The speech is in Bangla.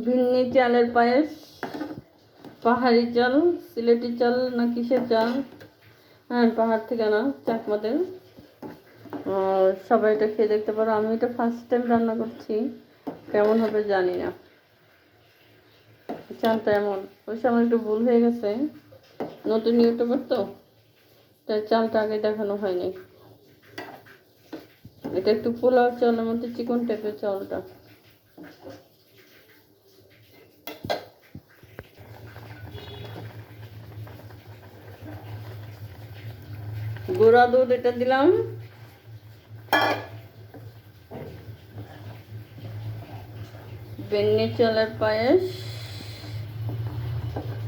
ভিন্নি চালের পায়েস, পাহাড়ি চাল, সিলেটি চাল না কিসের চাল, হ্যাঁ পাহাড় থেকে না, চাকমাদের। আর সবাই এটা খেয়ে দেখতে পারো। আমি এটা ফার্স্ট টাইম রান্না করছি, কেমন হবে জানি না। চালটা এমন, ওই সময় একটু ভুল হয়ে গেছে, নতুন ইউটিউবার তো, তাই চালটা আগে দেখানো হয়নি। এটা একটু পোলাও চালের মধ্যে চিকন টাইপের চালটা। গুঁড়া দুধ এটা দিলাম, বেন্নি চালের পায়েস,